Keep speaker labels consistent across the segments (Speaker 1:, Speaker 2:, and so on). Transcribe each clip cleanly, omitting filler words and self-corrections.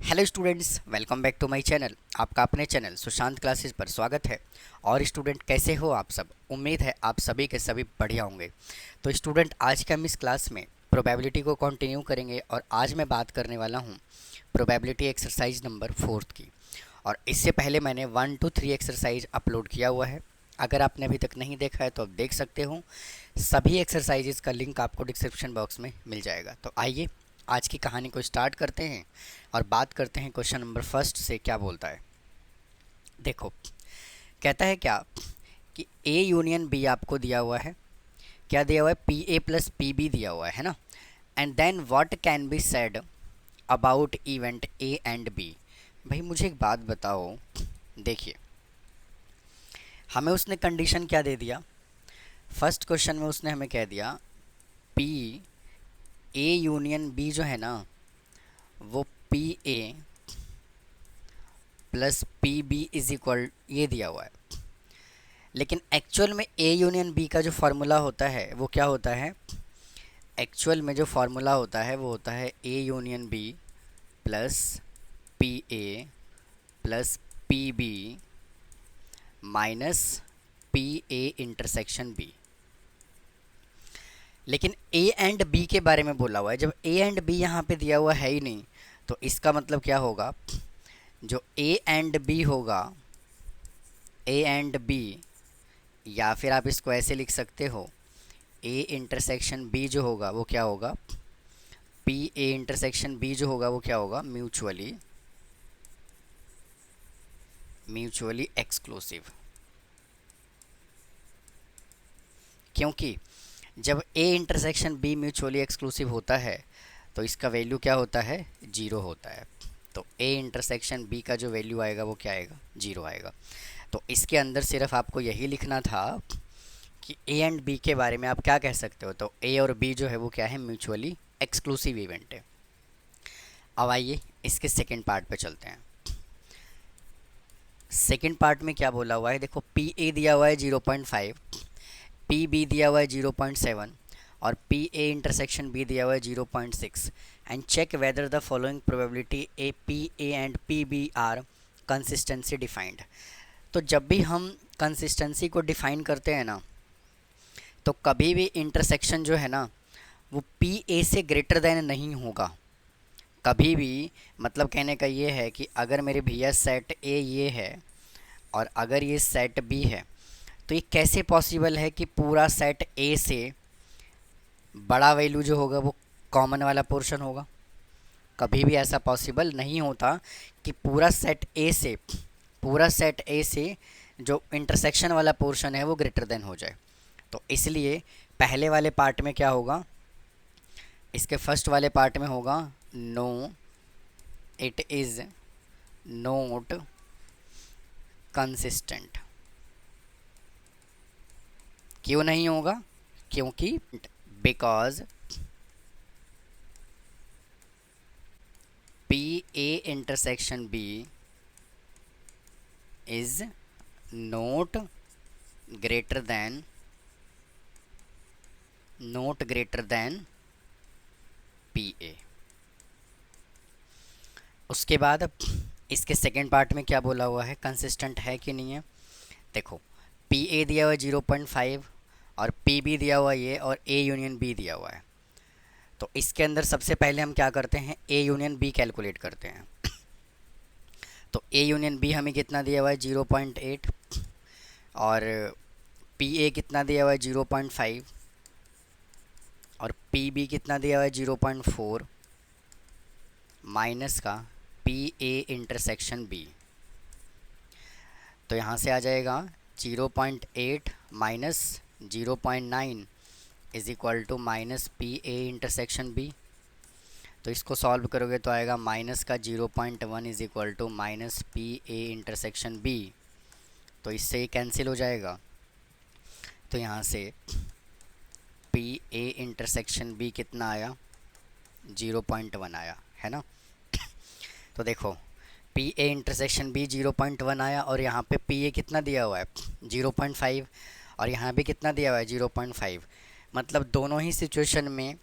Speaker 1: Hello students, welcome back to my channel. आपका अपने channel Sushant classes पर स्वागत है। और स्टूडेंट, कैसे हो आप सब? उम्मीद है आप सभी के सभी बढ़िया होंगे। तो स्टूडेंट, आज के हम इस क्लास में प्रोबेबिलिटी को कंटिन्यू करेंगे और आज मैं बात करने वाला हूँ प्रोबेबिलिटी एक्सरसाइज नंबर 4 की। और इससे पहले मैंने 1 to 3 एक्सरसाइज अपलोड किया हुआ है। अगर आपने अभी तक नहीं देखा है तो आप देख सकते हो। सभी एक्सरसाइजेज का लिंक आपको डिस्क्रिप्शन बॉक्स में मिल जाएगा। तो आइए आज की कहानी को स्टार्ट करते हैं और बात करते हैं क्वेश्चन नंबर फर्स्ट से क्या बोलता है। देखो, कहता है क्या कि ए यूनियन बी आपको दिया हुआ है। क्या दिया हुआ है? P A plus P B दिया हुआ है ना। And then what can be said about event A and B. भाई मुझे एक बात बताओ, देखिए हमें उसने कंडीशन क्या दे दिया। फर्स्ट क्वेश्चन में उसने हमें कह दिया पी ए यूनियन बी जो है ना, वो P A plus P B is equal ये दिया हुआ है। लेकिन एक्चुअल में ए यूनियन बी का जो फार्मूला होता है वो क्या होता है? एक्चुअल में जो फार्मूला होता है वो होता है A union B plus P A plus P B minus P A intersection B. लेकिन ए एंड बी के बारे में बोला हुआ है। जब ए एंड बी यहाँ पे दिया हुआ है ही नहीं, तो इसका मतलब क्या होगा? जो ए एंड बी होगा, ए एंड बी, या फिर आप इसको ऐसे लिख सकते हो, ए इंटरसेक्शन बी जो होगा वो क्या होगा? पी ए इंटरसेक्शन बी जो होगा वो क्या होगा? Mutually exclusive. क्योंकि जब ए इंटरसेक्शन बी म्यूचुअली एक्सक्लूसिव होता है तो इसका वैल्यू क्या होता है? 0 होता है। तो ए इंटरसेक्शन बी का जो वैल्यू आएगा वो क्या आएगा? 0 आएगा। तो इसके अंदर सिर्फ आपको यही लिखना था कि ए एंड बी के बारे में आप क्या कह सकते हो। तो ए और बी जो है वो क्या है? म्यूचुअली एक्सक्लूसिव इवेंट है। अब आइए इसके सेकेंड पार्ट पे चलते हैं। सेकेंड पार्ट में क्या बोला हुआ है? देखो, पी ए दिया हुआ है 0.5, पी बी दिया हुआ है 0.7 और पी ए इंटरसेक्शन बी दिया हुआ है 0.6। And check whether the following probability A P A and P B are consistency defined. तो जब भी हम कंसिस्टेंसी को डिफाइन करते हैं ना, तो कभी भी इंटरसेक्शन जो है ना वो पी ए से ग्रेटर देन नहीं होगा कभी भी। मतलब कहने का ये है कि अगर मेरे भैया सेट ए ये है और अगर ये सेट बी है, तो ये कैसे पॉसिबल है कि पूरा सेट ए से बड़ा वैल्यू जो होगा वो कॉमन वाला पोर्शन होगा? कभी भी ऐसा पॉसिबल नहीं होता कि पूरा सेट ए से जो इंटरसेक्शन वाला पोर्शन है वो ग्रेटर देन हो जाए। तो इसलिए पहले वाले पार्ट में क्या होगा? इसके फर्स्ट वाले पार्ट में होगा no, it is not consistent. क्यों नहीं होगा? क्योंकि because P A intersection B is not greater than P A. उसके बाद अब इसके सेकेंड पार्ट में क्या बोला हुआ है? कंसिस्टेंट है कि नहीं है। देखो, पी ए दिया हुआ है 0.5 और पी बी दिया हुआ है ये, और ए यूनियन बी दिया हुआ है। तो इसके अंदर सबसे पहले हम क्या करते हैं? ए यूनियन बी कैलकुलेट करते हैं। तो ए यूनियन बी हमें कितना दिया हुआ है? 0.8। और पी ए कितना दिया हुआ है? 0.5। और पी बी कितना दिया हुआ है? 0.4 माइनस का पी ए इंटरसेक्शन बी। तो यहाँ से आ जाएगा 0.8 minus 0.9 is equal to minus P A intersection B. तो इसको सॉल्व करोगे तो आएगा माइनस का 0.1 is equal to minus P A intersection B. तो इससे ये कैंसिल हो जाएगा। तो यहाँ से पी ए इंटरसेक्शन बी कितना आया? 0.1 आया, है ना। तो देखो, पी ए इंटरसेक्शन बी 0.1 आया और यहाँ पे पी ए कितना दिया हुआ है? 0.5। और यहाँ भी कितना दिया हुआ है? 0.5। मतलब दोनों ही सिचुएशन में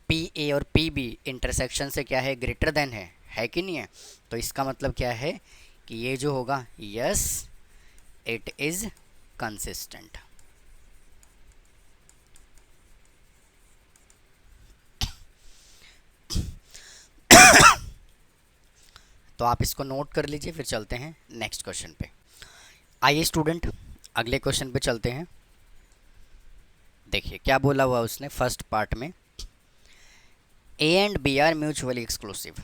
Speaker 1: पी ए और पी बी इंटरसेक्शन से क्या है? ग्रेटर देन है कि नहीं है? तो इसका मतलब क्या है कि ये जो होगा, यस इट इज़ कंसिस्टेंट। तो आप इसको नोट कर लीजिए, फिर चलते हैं नेक्स्ट क्वेश्चन पे। आइए स्टूडेंट अगले क्वेश्चन पे चलते हैं। देखिए क्या बोला हुआ उसने फर्स्ट पार्ट में, A and B are mutually exclusive.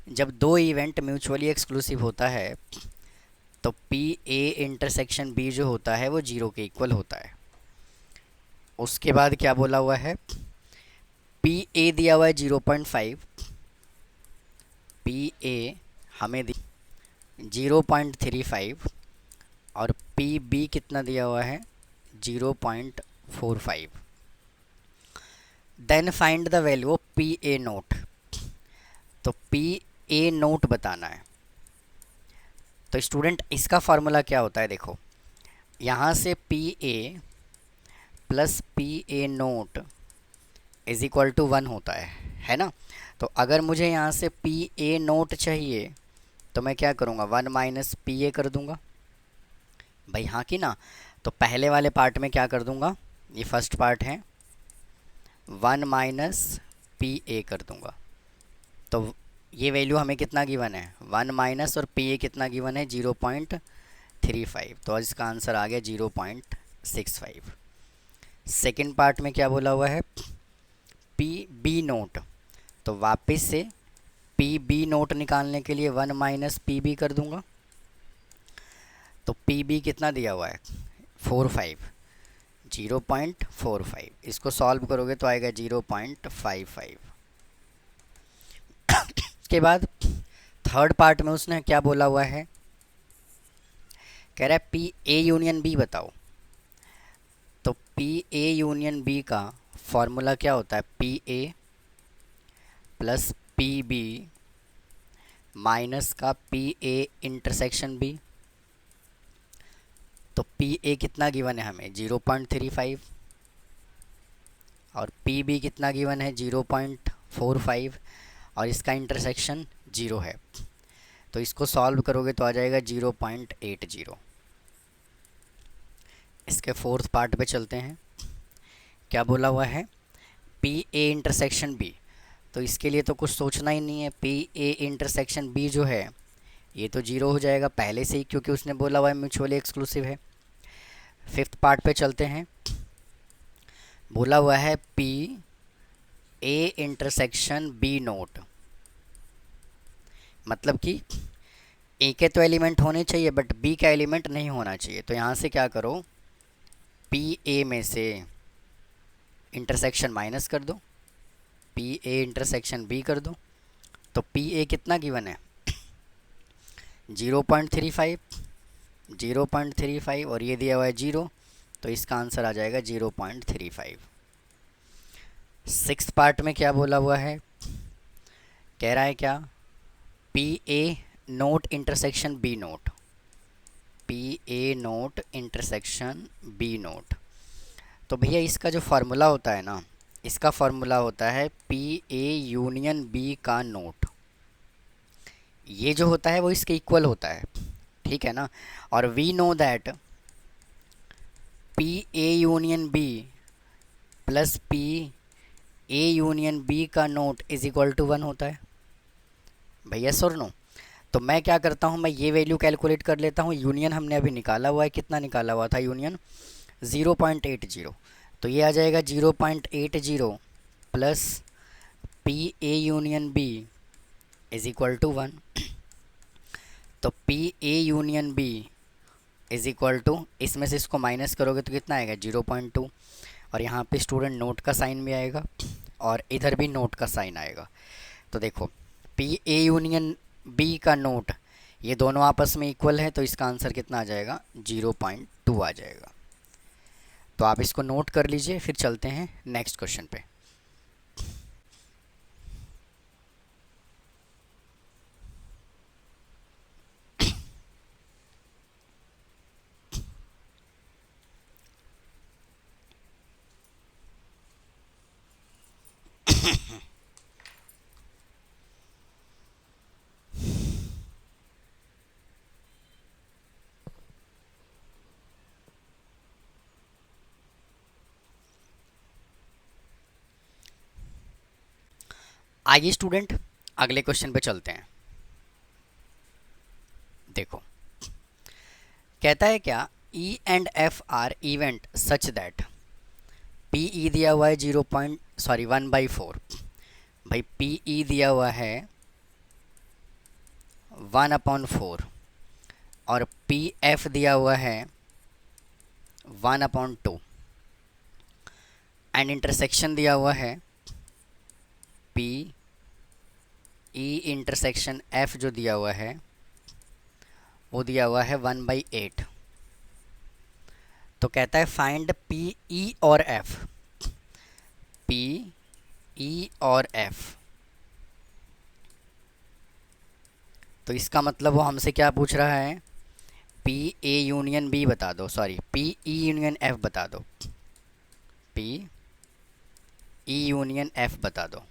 Speaker 1: जब दो इवेंट म्यूचुअली एक्सक्लूसिव होता है तो पी ए इंटरसेक्शन बी जो होता है वो जीरो के इक्वल होता है। उसके बाद क्या बोला हुआ है, पी ए दिया हुआ है 0.5, पी ए हमें 0.35 और पी बी कितना दिया हुआ है 0.45। Then find the value of P A not. तो पी ए नोट बताना है। तो स्टूडेंट इसका फॉर्मूला क्या होता है, देखो यहाँ से P A plus P A not is equal to 1 होता है ना। तो अगर मुझे यहाँ से पी ए नोट चाहिए तो मैं क्या करूँगा, 1 माइनस पी ए कर दूँगा भाई, हाँ कि ना। तो पहले वाले पार्ट में क्या कर दूँगा, ये फर्स्ट पार्ट है, 1 माइनस पी ए कर दूँगा। तो ये वैल्यू हमें कितना गिवन है, 1 माइनस, और पी ए कितना गिवन है 0.35। तो इसका आंसर आ गया 0.65। सेकेंड पार्ट में क्या बोला हुआ है, पी बी नोट। तो वापस से पी बी नोट निकालने के लिए 1 माइनस पी बी कर दूंगा। तो पी बी कितना दिया हुआ है 45, 0.45। इसको सॉल्व करोगे तो आएगा 0.55। उसके बाद थर्ड पार्ट में उसने क्या बोला हुआ है, कह रहा है पी ए यूनियन बी बताओ। तो पी ए यूनियन बी का फॉर्मूला क्या होता है, P A plus P B minus का पी ए इंटरसेक्शन बी। तो पी ए कितना गिवन है हमें 0.35 और पी बी कितना गिवन है 0.45 और इसका इंटरसेक्शन 0 है। तो इसको सॉल्व करोगे तो आ जाएगा 0.80। इसके फोर्थ पार्ट पे चलते हैं। क्या बोला हुआ है, पी ए इंटरसेक्शन बी। तो इसके लिए तो कुछ सोचना ही नहीं है, पी ए इंटरसेक्शन बी जो है ये तो 0 हो जाएगा पहले से ही, क्योंकि उसने बोला हुआ है म्यूचुअली एक्सक्लूसिव है। फिफ्थ पार्ट पे चलते हैं। बोला हुआ है P A intersection B not, मतलब कि ए के तो एलिमेंट होने चाहिए बट बी का एलिमेंट नहीं होना चाहिए। तो यहाँ से क्या करो, पी ए में से इंटरसेक्शन माइनस कर दो, पी ए इंटरसेक्शन बी कर दो। तो पी ए कितना गिवन है 0.35, 0.35 और ये दिया हुआ है 0। तो इसका आंसर आ जाएगा 0.35। सिक्स्थ पार्ट में क्या बोला हुआ है, कह रहा है क्या, P A not intersection B not, P A not intersection B not. तो भैया इसका जो फार्मूला होता है ना, इसका फार्मूला होता है पी ए यूनियन बी का नोट। ये जो होता है वो इसके इक्वल होता है, ठीक है ना। और we know that P A union B plus P A union B का नोट इज इक्वल टू 1 होता है भैया, सर नो। तो मैं क्या करता हूँ, मैं ये वैल्यू कैलकुलेट कर लेता हूँ। यूनियन हमने अभी निकाला हुआ है, कितना निकाला हुआ था यूनियन 0.80। तो ये आ जाएगा 0.80 plus P A union B is equal to 1। तो P A union B is equal to, इसमें से इसको माइनस करोगे तो कितना आएगा 0.2, और यहाँ पे स्टूडेंट नोट का साइन भी आएगा और इधर भी नोट का साइन आएगा। तो देखो पी ए यूनियन बी का नोट ये दोनों आपस में इक्वल है, तो इसका आंसर कितना आ जाएगा 0.2 आ जाएगा। तो आप इसको नोट कर लीजिए, फिर चलते हैं नेक्स्ट क्वेश्चन पे। आइए स्टूडेंट अगले क्वेश्चन पे चलते हैं। देखो कहता है क्या, E and F R event such that P E दिया हुआ है 1/4। भाई पी ई दिया हुआ है 1/4 और पी एफ दिया हुआ है 1/2 एंड इंटरसेक्शन दिया हुआ है पी ई इंटरसेक्शन एफ जो दिया हुआ है वो दिया हुआ है 1/8। तो कहता है फाइंड पी ई और एफ, पी ई और एफ। तो इसका मतलब वो हमसे क्या पूछ रहा है, पी ए यूनियन बी बता दो, sorry P E union F बता दो, पी ई यूनियन एफ बता दो।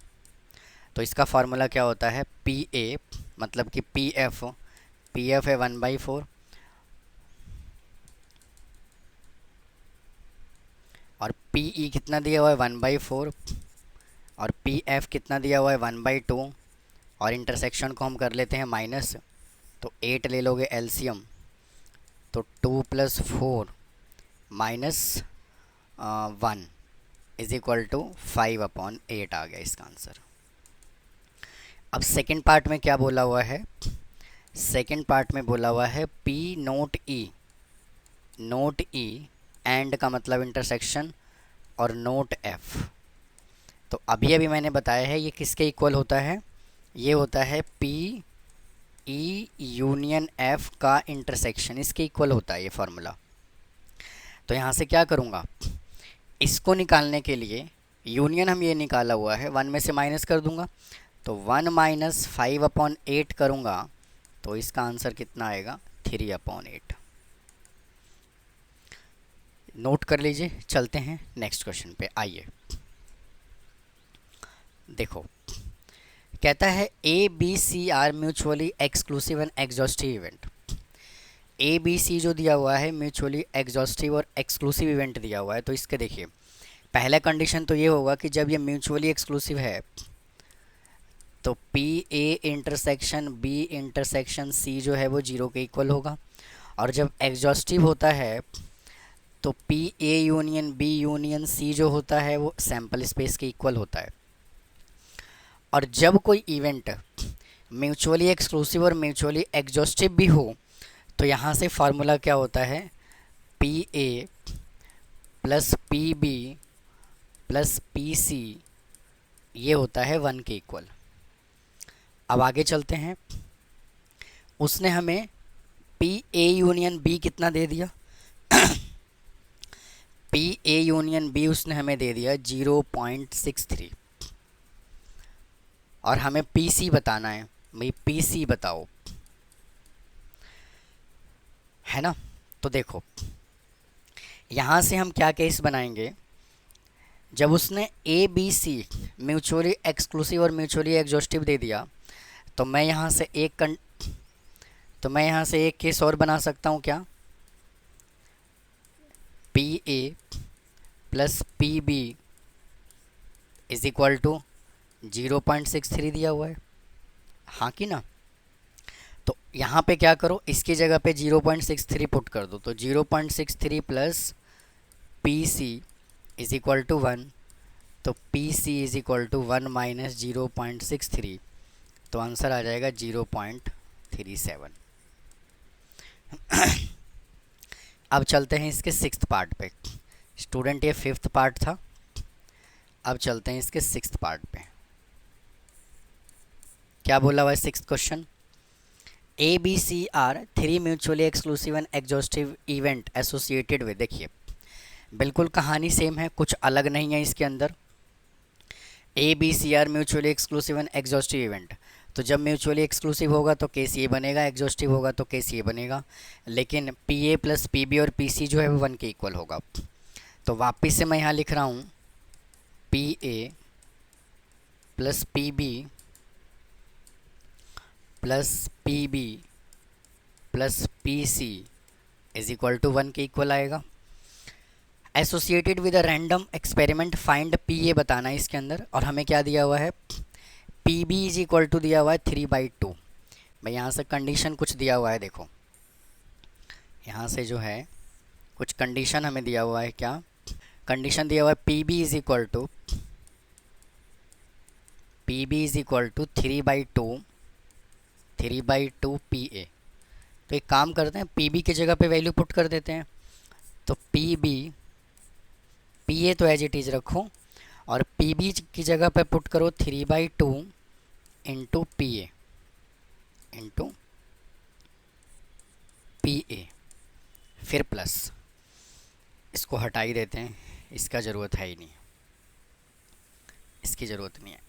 Speaker 1: तो इसका फार्मूला क्या होता है, पी ए मतलब कि पी एफ है 1/4 और पी ई कितना दिया हुआ है 1/4 और पी एफ कितना दिया हुआ है 1/2 और इंटरसेक्शन को हम कर लेते हैं माइनस, तो 8 ले लोगे एलसीएम, तो 2 + 4 - 1 = 5/8 आ गया इसका आंसर। अब सेकंड पार्ट में क्या बोला हुआ है, सेकंड पार्ट में बोला हुआ है पी नोट ई एंड का मतलब इंटरसेक्शन और नोट एफ। तो अभी अभी मैंने बताया है ये किसके इक्वल होता है, ये होता है पी ई यूनियन एफ का इंटरसेक्शन, इसके इक्वल होता है ये फार्मूला। तो यहाँ से क्या करूँगा, इसको निकालने के लिए यूनियन हम ये निकाला हुआ है 1 में से माइनस कर दूंगा, तो 1 - 5/8 करूँगा तो इसका आंसर कितना आएगा 3/8। नोट कर लीजिए। चलते हैं नेक्स्ट क्वेश्चन पे। आइए देखो कहता है A B C are mutually exclusive and exhaustive event. A B C जो दिया हुआ है म्यूचुअली एग्जॉस्टिव और एक्सक्लूसिव इवेंट दिया हुआ है। तो इसके देखिए पहला कंडीशन तो ये होगा कि जब ये म्यूचुअली एक्सक्लूसिव है तो P A intersection B intersection C जो है वो 0 के इक्वल होगा, और जब एग्जॉस्टिव होता है तो P A union B union C जो होता है वो सैम्पल स्पेस के इक्वल होता है। और जब कोई इवेंट म्यूचुअली एक्सक्लूसिव और म्यूचुअली एग्जॉस्टिव भी हो तो यहाँ से फार्मूला क्या होता है, P A plus P B plus P C ये होता है 1 के इक्वल। अब आगे चलते हैं, उसने हमें पी ए यूनियन बी कितना दे दिया पी ए यूनियन बी उसने हमें दे दिया 0.63 और हमें पी सी बताना है। भाई पी सी बताओ, है ना। तो देखो यहाँ से हम क्या केस बनाएंगे, जब उसने A B C mutually exclusive और म्यूचुअली एग्जॉस्टिव दे दिया तो मैं यहाँ से एक केस और बना सकता हूँ क्या, P A plus P B = 0.63 दिया हुआ है, हाँ कि ना। तो यहाँ पे क्या करो, इसकी जगह पे 0.63 पुट कर दो, तो 0.63 प्लस पी सी = 1, तो पी सी = 1 - 0.63, तो आंसर आ जाएगा 0.37। अब चलते हैं इसके सिक्स्थ पार्ट पे। स्टूडेंट ये फिफ्थ पार्ट था, अब चलते हैं इसके सिक्स्थ पार्ट पे। क्या बोला हुआ है sixth question, A B C are 3 mutually exclusive and exhaustive event associated with. देखिए बिल्कुल कहानी सेम है, कुछ अलग नहीं है इसके अंदर। A B C are mutually exclusive and exhaustive event, तो जब म्यूचुअली एक्सक्लूसिव होगा तो केस ये बनेगा, एग्जॉस्टिव होगा तो केस ये बनेगा, लेकिन P A plus P B और पी सी जो है वो 1 के इक्वल होगा। तो वापस से मैं यहाँ लिख रहा हूँ P A plus P B plus P B plus P C = 1 के इक्वल आएगा। Associated with a random experiment find P A बताना है इसके अंदर, और हमें क्या दिया हुआ है, P B is equal to दिया हुआ है 3/2। भाई यहाँ से कंडीशन कुछ दिया हुआ है, देखो यहाँ से जो है कुछ कंडीशन हमें दिया हुआ है। क्या कंडीशन दिया हुआ है? P B is equal to 3/2 P A. तो एक काम करते हैं, पी बी की जगह पे वैल्यू पुट कर देते हैं। तो पी ए तो एज इट इज़ रखो, और पी बी की जगह पे पुट करो 3/2 इंटू पी ए, फिर प्लस। इसको हटा ही देते हैं, इसका ज़रूरत है ही नहीं, इसकी ज़रूरत नहीं है।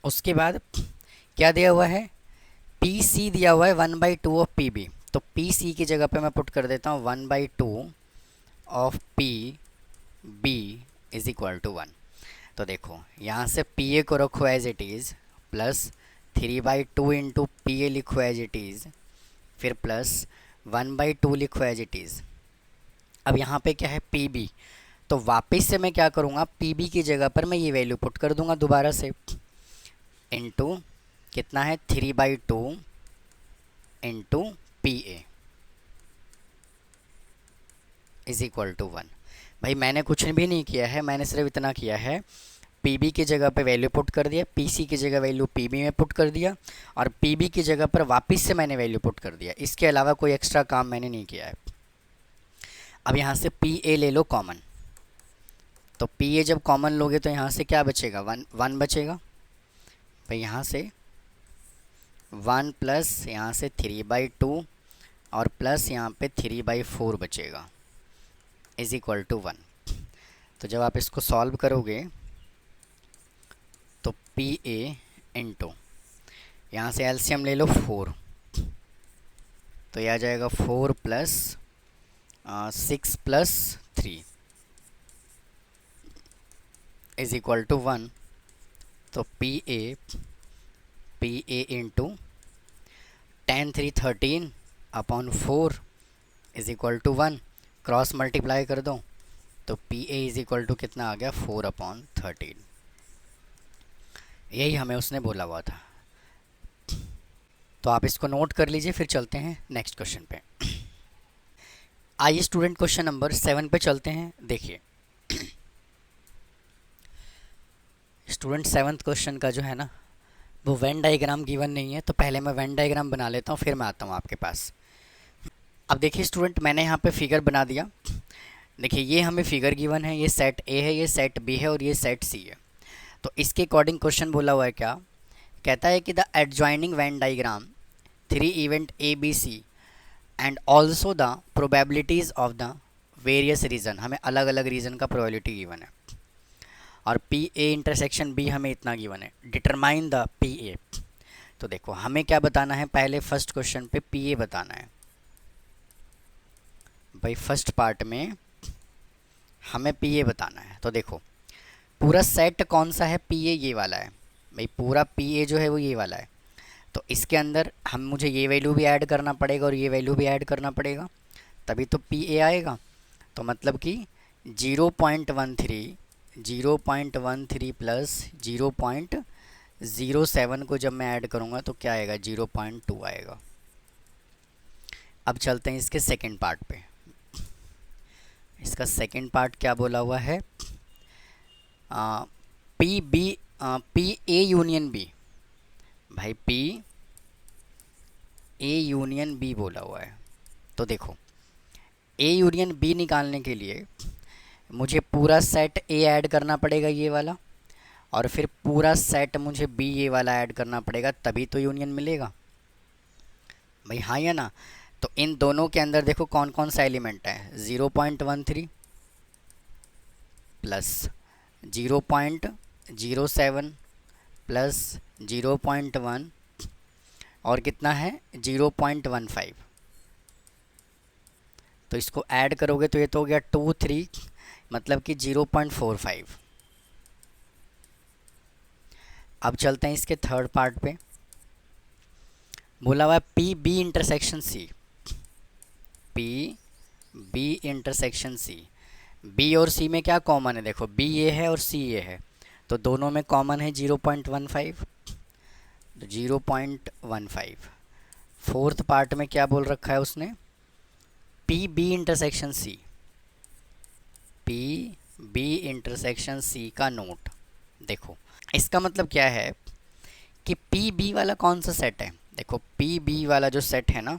Speaker 1: उसके बाद क्या दिया हुआ है? पी सी दिया हुआ है 1/2 ऑफ पी बी। तो पी सी की जगह पे मैं पुट कर देता हूँ 1/2 of P B is equal to 1। तो देखो यहाँ से पी ए को रखो as it is, plus 3/2 into P A लिखो एज इट इज़, फिर प्लस 1/2 लिखो एज इट इज़। अब यहाँ पे क्या है? P B. तो वापस से मैं क्या करूँगा? पी बी की जगह पर मैं ये वैल्यू पुट कर दूँगा दोबारा से, इंटू कितना है? 3/2 into P A is equal to 1। भाई मैंने कुछ भी नहीं किया है, मैंने सिर्फ इतना किया है, पी बी की जगह पे वैल्यू पुट कर दिया, पी सी की जगह वैल्यू पी बी में पुट कर दिया, और पी बी की जगह पर वापस से मैंने वैल्यू पुट कर दिया। इसके अलावा कोई एक्स्ट्रा काम मैंने नहीं किया है। अब यहाँ से पी ए ले लो कॉमन। तो पी ए जब कॉमन लोगे तो यहाँ से क्या बचेगा? 1 बचेगा। भाई यहाँ से 1 प्लस यहाँ से 3/2 और प्लस यहाँ पे 3/4 बचेगा, इज इक्वल टू 1। तो जब आप इसको सॉल्व करोगे तो पी ए इंटू यहाँ से एलसीएम ले लो 4, तो यह आ जाएगा 4 plus 6 plus 3 is equal to 1। तो P A into 10 3 13 upon 4 is equal to 1। Cross multiply कर दो तो P A is equal to कितना आ गया? 4/13। यही हमें उसने बोला हुआ था। तो आप इसको नोट कर लीजिए, फिर चलते हैं नेक्स्ट क्वेश्चन पे। आइए स्टूडेंट क्वेश्चन नंबर 7 पे चलते हैं। देखिए स्टूडेंट 7th क्वेश्चन का जो है ना, वो वेन डायग्राम गिवन नहीं है, तो पहले मैं वेन डायग्राम बना लेता हूँ, फिर मैं आता हूँ आपके पास। अब देखिए स्टूडेंट, मैंने यहाँ पे फिगर बना दिया। देखिए ये हमें फिगर गिवन है, ये सेट ए है, ये सेट बी है और ये सेट सी है। तो इसके अकॉर्डिंग क्वेश्चन बोला हुआ है क्या? कहता है कि the adjoining Venn diagram 3 event A B C and also the probabilities of the various region. हमें अलग अलग रीज़न का प्रोबेबिलिटी गिवन है, और पी ए इंटरसेक्शन बी हमें इतना गिवन है। Determine the P A. तो देखो हमें क्या बताना है? पहले फर्स्ट क्वेश्चन पे पी ए बताना है। भाई फर्स्ट पार्ट में हमें पी ए बताना है। तो देखो पूरा सेट कौन सा है? पी ए ये वाला है। भाई पूरा पी ए जो है वो ये वाला है। तो इसके अंदर मुझे ये वैल्यू भी ऐड करना पड़ेगा और ये वैल्यू भी ऐड करना पड़ेगा, तभी तो पी ए आएगा। तो मतलब कि 0.13 प्लस 0.07 को जब मैं ऐड करूँगा तो क्या आएगा? 0.2 आएगा। अब चलते हैं इसके सेकंड पार्ट पे। इसका सेकंड पार्ट क्या बोला हुआ है? P A union B. भाई पी ए यूनियन बी बोला हुआ है। तो देखो ए यूनियन बी निकालने के लिए मुझे पूरा सेट ए ऐड करना पड़ेगा ये वाला, और फिर पूरा सेट मुझे बी ये वाला ऐड करना पड़ेगा, तभी तो यूनियन मिलेगा। भाई हाँ या ना? तो इन दोनों के अंदर देखो कौन कौन सा एलिमेंट है? 0.13 प्लस 0.07 प्लस 0.1 और कितना है? 0.15। तो इसको ऐड करोगे तो ये तो हो गया 2 3, मतलब कि 0.45। अब चलते हैं इसके थर्ड पार्ट पे। बोला हुआ है P B intersection C. P B intersection C. B और सी में क्या कॉमन है? देखो बी ये है और सी ये है, तो दोनों में कॉमन है 0.15। तो 0.15। फोर्थ पार्ट में क्या बोल रखा है उसने, P B intersection C, P B intersection C का नोट। देखो इसका मतलब क्या है कि पी बी वाला कौन सा सेट है, देखो पी बी वाला जो सेट है ना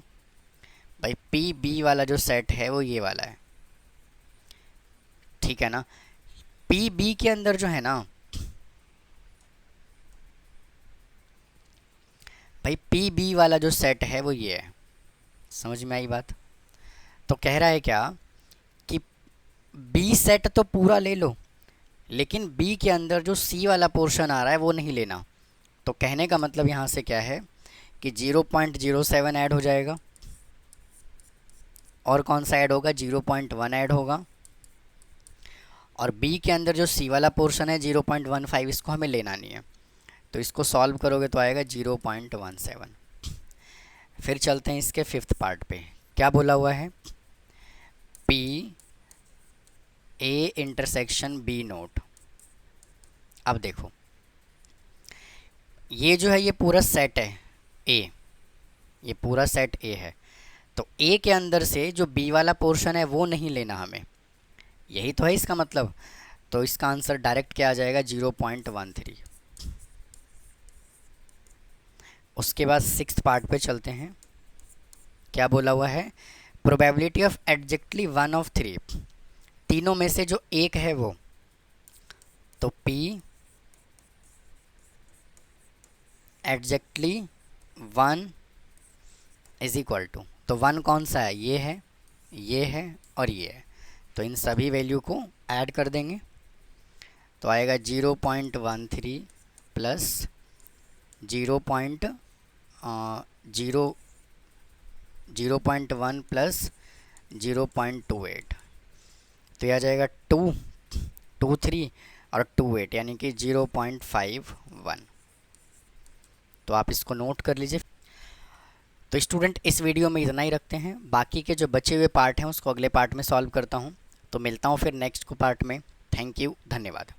Speaker 1: भाई, पी बी वाला जो सेट है वो ये वाला है, ठीक है ना। पी बी के अंदर जो है ना भाई, पी बी वाला जो सेट है वो ये है, समझ में आई बात। तो कह रहा है क्या कि बी सेट तो पूरा ले लो, लेकिन बी के अंदर जो सी वाला पोर्शन आ रहा है वो नहीं लेना। तो कहने का मतलब यहाँ से क्या है कि 0.07 ऐड हो जाएगा, और कौन सा ऐड होगा, 0.1 ऐड होगा, और बी के अंदर जो सी वाला पोर्शन है 0.15, इसको हमें लेना नहीं है। तो इसको सॉल्व करोगे तो आएगा 0.17। फिर चलते हैं इसके फिफ्थ पार्ट पे, क्या बोला हुआ है, P A intersection B not. अब देखो ये जो है ये पूरा सेट है ए, ये पूरा सेट ए है, तो ए के अंदर से जो बी वाला पोर्शन है वो नहीं लेना हमें, यही तो है इसका मतलब। तो इसका आंसर डायरेक्ट क्या आ जाएगा, 0.13। उसके बाद सिक्स्थ पार्ट पे चलते हैं, क्या बोला हुआ है, probability of exactly one of three, तीनों में से जो एक है वो, तो P exactly 1 is equal to, तो 1 कौन सा है, ये है और ये है, तो इन सभी वैल्यू को ऐड कर देंगे तो आएगा 0.13 प्लस 0.1 प्लस 0.28, तो यह आ जाएगा 2.23 और 2.8 यानी कि 0.51। तो आप इसको नोट कर लीजिए। तो स्टूडेंट इस वीडियो में इतना ही रखते हैं, बाकी के जो बचे हुए पार्ट हैं उसको अगले पार्ट में सॉल्व करता हूँ। तो मिलता हूँ फिर नेक्स्ट को पार्ट में। थैंक यू, धन्यवाद।